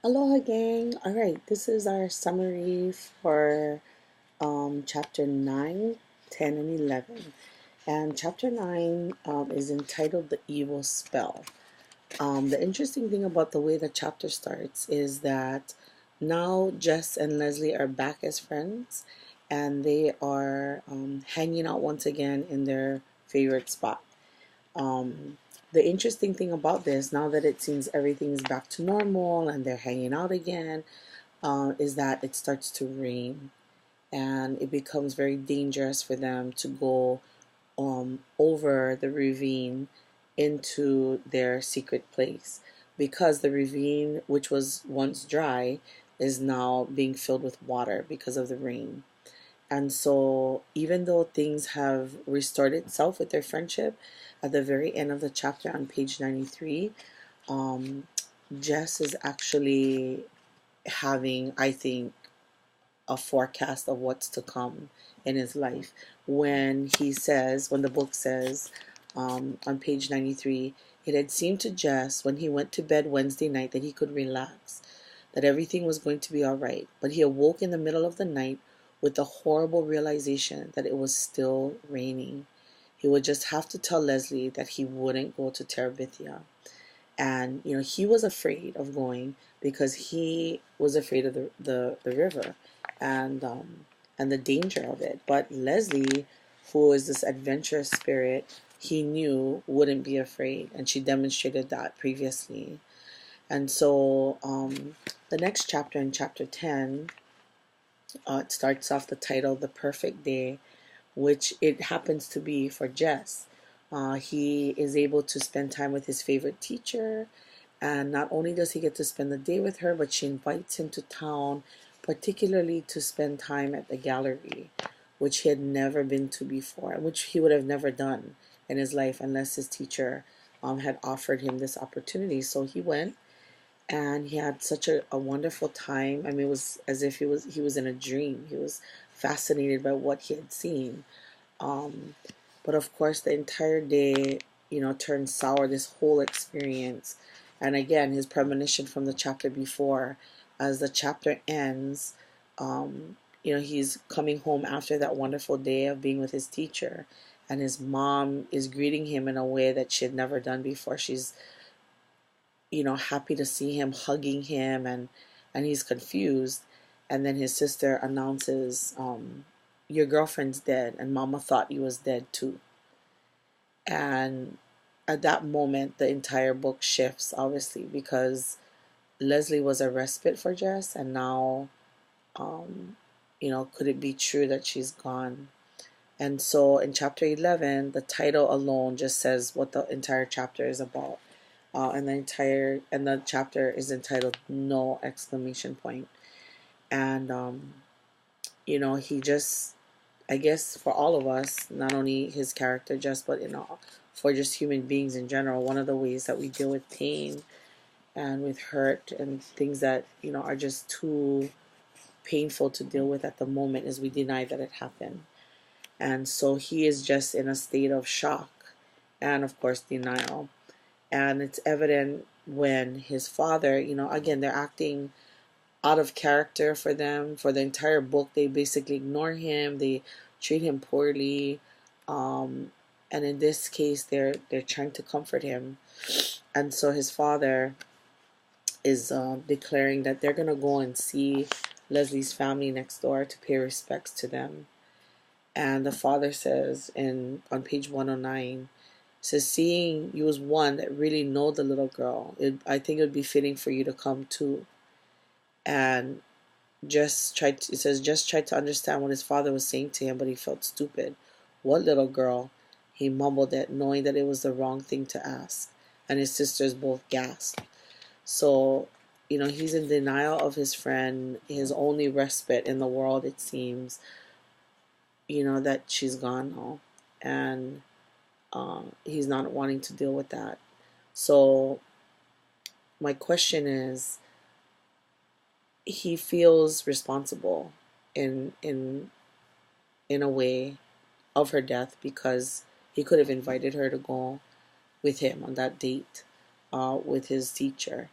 Aloha gang. All right, this is our summary for chapter 9, 10, and 11. And chapter 9 is entitled The Evil Spell. The interesting thing about the way the chapter starts is that now Jess and Leslie are back as friends and they are hanging out once again in their favorite spot. Um, the interesting thing about this, now that it seems everything is back to normal and they're hanging out again, is that it starts to rain and it becomes very dangerous for them to go over the ravine into their secret place because the ravine, which was once dry, is now being filled with water because of the rain. And so, even though things have restored itself with their friendship, at the very end of the chapter on page 93, um, Jess is actually having, I think, a forecast of what's to come in his life when he says, when the book says on page 93, it had seemed to Jess when he went to bed Wednesday night that he could relax, that everything was going to be all right. But he awoke in the middle of the night with the horrible realization that it was still raining. He would just have to tell Leslie that he wouldn't go to Terabithia. And, he was afraid of going because he was afraid of the river and, and the danger of it. But Leslie, who is this adventurous spirit, he knew wouldn't be afraid. And she demonstrated that previously. And so the next chapter, in chapter 10, it starts off the title, The Perfect Day, which it happens to be for Jess. He is able to spend time with his favorite teacher, and not only does he get to spend the day with her, but she invites him to town, particularly to spend time at the gallery, which he had never been to before, and which he would have never done in his life unless his teacher had offered him this opportunity. So he went, and he had such a wonderful time. I mean, it was as if he was in a dream. He was fascinated by what he had seen. Um, but of course, the entire day, turned sour, this whole experience. And again, his premonition from the chapter before, as the chapter ends, he's coming home after that wonderful day of being with his teacher. And his mom is greeting him in a way that she had never done before. She's, happy to see him, hugging him, and he's confused. And then his sister announces, your girlfriend's dead, and Mama thought you was dead too. And at that moment, the entire book shifts, obviously, because Leslie was a respite for Jess, and now, could it be true that she's gone? And so in chapter 11, the title alone just says what the entire chapter is about. And the chapter is entitled No exclamation point. And, he just, I guess for all of us, not only his character just, but for just human beings in general, one of the ways that we deal with pain and with hurt and things that are just too painful to deal with at the moment is we deny that it happened. And so he is just in a state of shock and, of course, denial. And it's evident when his father, again, they're acting out of character for them. For the entire book, they basically ignore him, they treat him poorly. And in this case, they're trying to comfort him. And so his father is declaring that they're going to go and see Leslie's family next door to pay respects to them. And the father says on page 109, says, seeing you as one that really know the little girl, I think it would be fitting for you to come too. And it says, just tried to understand what his father was saying to him, but he felt stupid. What little girl? He mumbled it, knowing that it was the wrong thing to ask. And his sisters both gasped. So, he's in denial of his friend, his only respite in the world, it seems, that she's gone now. And he's not wanting to deal with that. So my question is, he feels responsible in a way of her death because he could have invited her to go with him on that date with his teacher.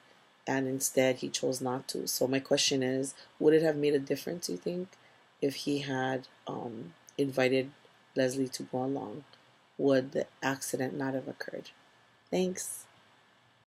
and instead he chose not to. So my question is, would it have made a difference, you think, if he had invited Leslie to go along? Would the accident not have occurred? Thanks.